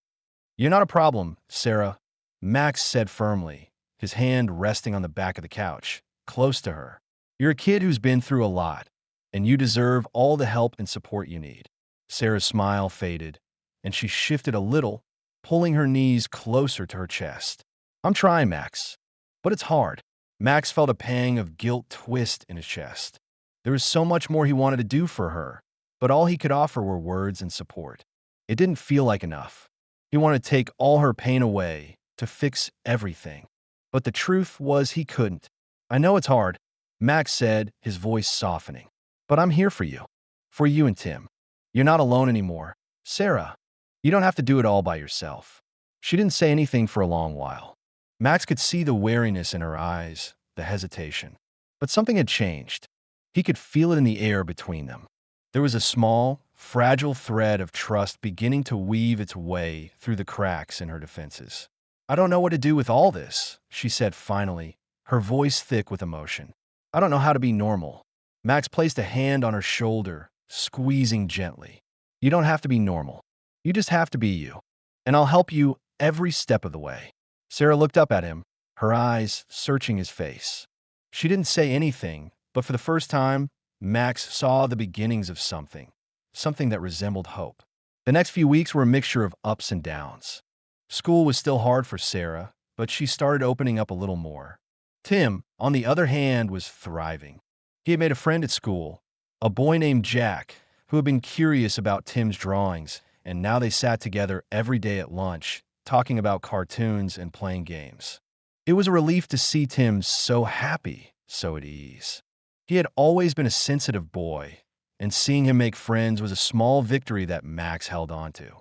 "You're not a problem, Sarah," Max said firmly, his hand resting on the back of the couch, close to her. "You're a kid who's been through a lot, and you deserve all the help and support you need." Sarah's smile faded, and she shifted a little, pulling her knees closer to her chest. "I'm trying, Max, but it's hard." Max felt a pang of guilt twist in his chest. There was so much more he wanted to do for her, but all he could offer were words and support. It didn't feel like enough. He wanted to take all her pain away, to fix everything. But the truth was he couldn't. "I know it's hard," Max said, his voice softening. But I'm here for you. For you and Tim. You're not alone anymore. Sarah, you don't have to do it all by yourself. She didn't say anything for a long while. Max could see the wariness in her eyes, the hesitation. But something had changed. He could feel it in the air between them. There was a small, fragile thread of trust beginning to weave its way through the cracks in her defenses. I don't know what to do with all this, she said finally, her voice thick with emotion. I don't know how to be normal. Max placed a hand on her shoulder, squeezing gently. You don't have to be normal. You just have to be you. And I'll help you every step of the way. Sarah looked up at him, her eyes searching his face. She didn't say anything, but for the first time, Max saw the beginnings of something that resembled hope. The next few weeks were a mixture of ups and downs. School was still hard for Sarah, but she started opening up a little more. Tim, on the other hand, was thriving. He had made a friend at school, a boy named Jack, who had been curious about Tim's drawings, and now they sat together every day at lunch, talking about cartoons and playing games. It was a relief to see Tim so happy, so at ease. He had always been a sensitive boy, and seeing him make friends was a small victory that Max held on to.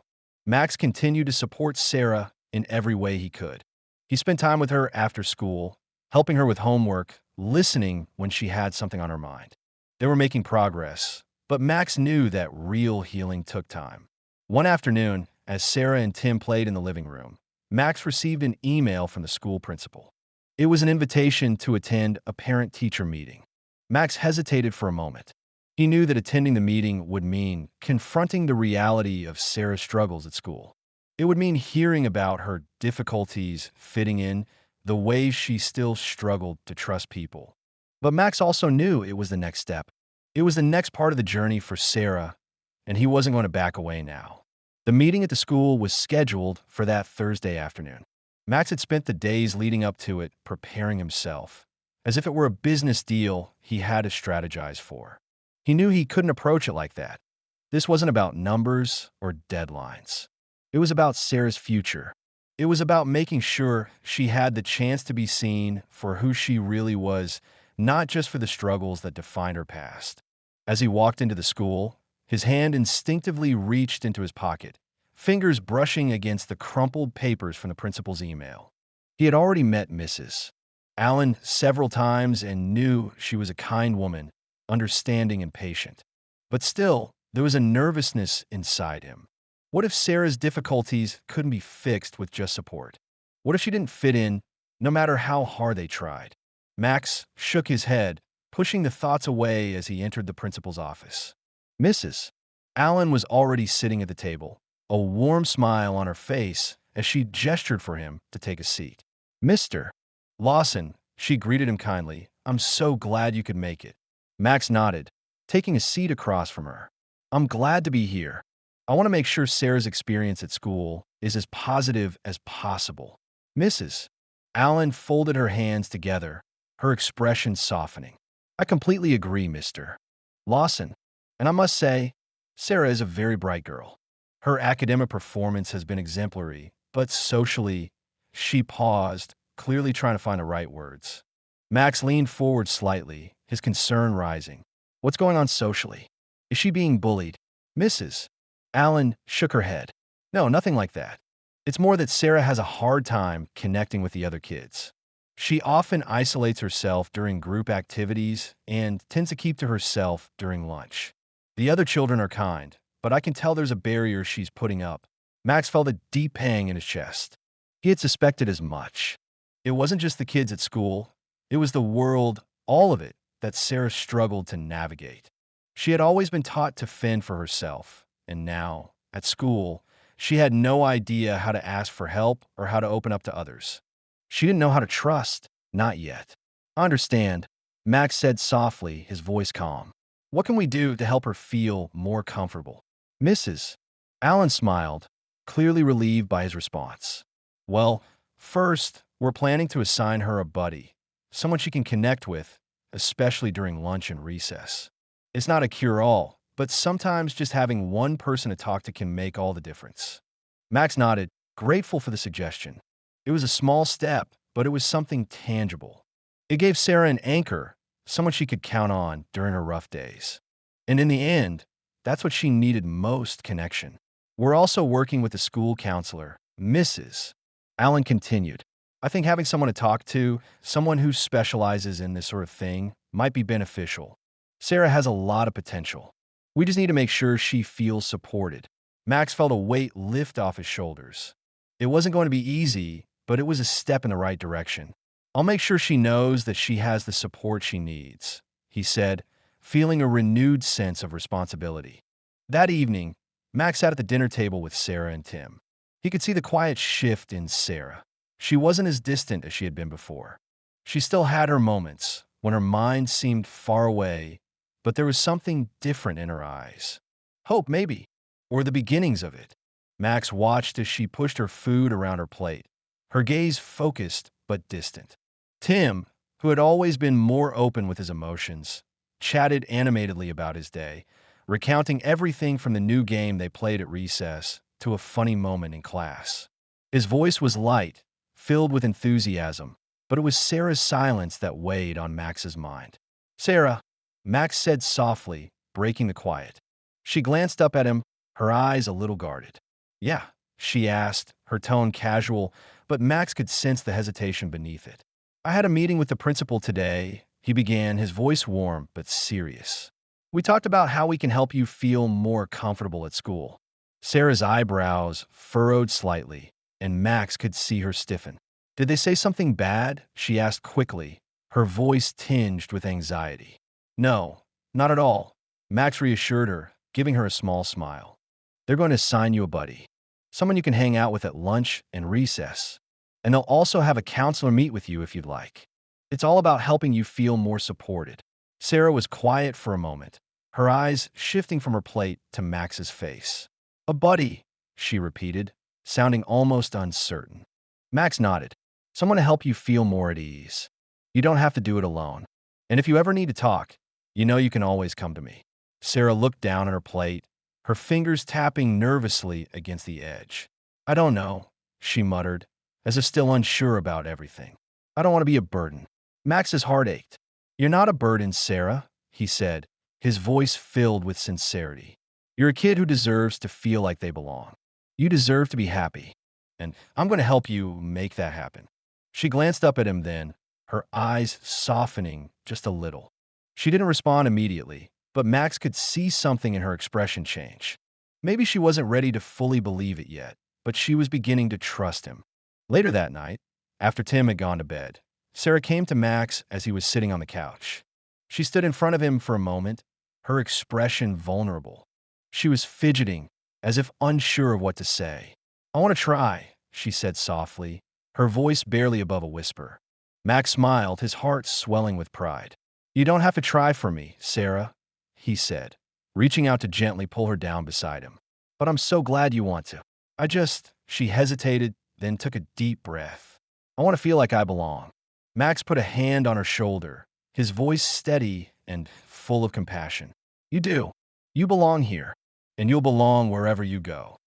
Max continued to support Sarah in every way he could. He spent time with her after school, helping her with homework, listening when she had something on her mind. They were making progress, but Max knew that real healing took time. One afternoon, as Sarah and Tim played in the living room, Max received an email from the school principal. It was an invitation to attend a parent-teacher meeting. Max hesitated for a moment. He knew that attending the meeting would mean confronting the reality of Sarah's struggles at school. It would mean hearing about her difficulties fitting in, the ways she still struggled to trust people. But Max also knew it was the next step. It was the next part of the journey for Sarah, and he wasn't going to back away now. The meeting at the school was scheduled for that Thursday afternoon. Max had spent the days leading up to it preparing himself, as if it were a business deal he had to strategize for. He knew he couldn't approach it like that. This wasn't about numbers or deadlines. It was about Sarah's future. It was about making sure she had the chance to be seen for who she really was, not just for the struggles that defined her past. As he walked into the school, his hand instinctively reached into his pocket, fingers brushing against the crumpled papers from the principal's email. He had already met Mrs. Allen several times and knew she was a kind woman, understanding and patient. But still, there was a nervousness inside him. What if Sarah's difficulties couldn't be fixed with just support? What if she didn't fit in, no matter how hard they tried? Max shook his head, pushing the thoughts away as he entered the principal's office. Mrs. Allen was already sitting at the table, a warm smile on her face as she gestured for him to take a seat. Mr. Lawson, she greeted him kindly. I'm so glad you could make it. Max nodded, taking a seat across from her. I'm glad to be here. I want to make sure Sarah's experience at school is as positive as possible. Mrs. Allen folded her hands together, her expression softening. I completely agree, Mr. Lawson. And I must say, Sarah is a very bright girl. Her academic performance has been exemplary, but socially, she paused, clearly trying to find the right words. Max leaned forward slightly, his concern rising. What's going on socially? Is she being bullied? Mrs. Allen shook her head. No, nothing like that. It's more that Sarah has a hard time connecting with the other kids. She often isolates herself during group activities and tends to keep to herself during lunch. The other children are kind, but I can tell there's a barrier she's putting up. Max felt a deep pang in his chest. He had suspected as much. It wasn't just the kids at school. It was the world, all of it, that Sarah struggled to navigate. She had always been taught to fend for herself, and now, at school, she had no idea how to ask for help or how to open up to others. She didn't know how to trust, not yet. I understand, Max said softly, his voice calm. What can we do to help her feel more comfortable? Mrs. Allen smiled, clearly relieved by his response. Well, first, we're planning to assign her a buddy, someone she can connect with, especially during lunch and recess. It's not a cure-all, but sometimes just having one person to talk to can make all the difference. Max nodded, grateful for the suggestion. It was a small step, but it was something tangible. It gave Sarah an anchor, someone she could count on during her rough days. And in the end, that's what she needed most: connection. We're also working with the school counselor, Mrs. Allen continued. I think having someone to talk to, someone who specializes in this sort of thing, might be beneficial. Sarah has a lot of potential. We just need to make sure she feels supported. Max felt a weight lift off his shoulders. It wasn't going to be easy, but it was a step in the right direction. I'll make sure she knows that she has the support she needs, he said, feeling a renewed sense of responsibility. That evening, Max sat at the dinner table with Sarah and Tim. He could see the quiet shift in Sarah. She wasn't as distant as she had been before. She still had her moments when her mind seemed far away, but there was something different in her eyes. Hope, maybe, or the beginnings of it. Max watched as she pushed her food around her plate, her gaze focused but distant. Tim, who had always been more open with his emotions, chatted animatedly about his day, recounting everything from the new game they played at recess to a funny moment in class. His voice was light, filled with enthusiasm, but it was Sarah's silence that weighed on Max's mind. "Sarah," Max said softly, breaking the quiet. She glanced up at him, her eyes a little guarded. "Yeah," she asked, her tone casual, but Max could sense the hesitation beneath it. "I had a meeting with the principal today," he began, his voice warm but serious. "We talked about how we can help you feel more comfortable at school." Sarah's eyebrows furrowed slightly, and Max could see her stiffen. "Did they say something bad?" she asked quickly, her voice tinged with anxiety. "No, not at all," Max reassured her, giving her a small smile. "They're going to assign you a buddy, someone you can hang out with at lunch and recess. And they'll also have a counselor meet with you if you'd like. It's all about helping you feel more supported." Sarah was quiet for a moment, her eyes shifting from her plate to Max's face. "A buddy," she repeated, sounding almost uncertain. Max nodded. "Someone to help you feel more at ease. You don't have to do it alone. And if you ever need to talk, you know you can always come to me." Sarah looked down at her plate, her fingers tapping nervously against the edge. "I don't know," she muttered, as if still unsure about everything. "I don't want to be a burden." Max's heart ached. "You're not a burden, Sarah," he said, his voice filled with sincerity. "You're a kid who deserves to feel like they belong. You deserve to be happy, and I'm going to help you make that happen." She glanced up at him then, her eyes softening just a little. She didn't respond immediately, but Max could see something in her expression change. Maybe she wasn't ready to fully believe it yet, but she was beginning to trust him. Later that night, after Tim had gone to bed, Sarah came to Max as he was sitting on the couch. She stood in front of him for a moment, her expression vulnerable. She was fidgeting, as if unsure of what to say. "I want to try," she said softly, her voice barely above a whisper. Max smiled, his heart swelling with pride. "You don't have to try for me, Sarah," he said, reaching out to gently pull her down beside him. "But I'm so glad you want to. She hesitated, then took a deep breath. "I want to feel like I belong." Max put a hand on her shoulder, his voice steady and full of compassion. "You do. You belong here, and you'll belong wherever you go."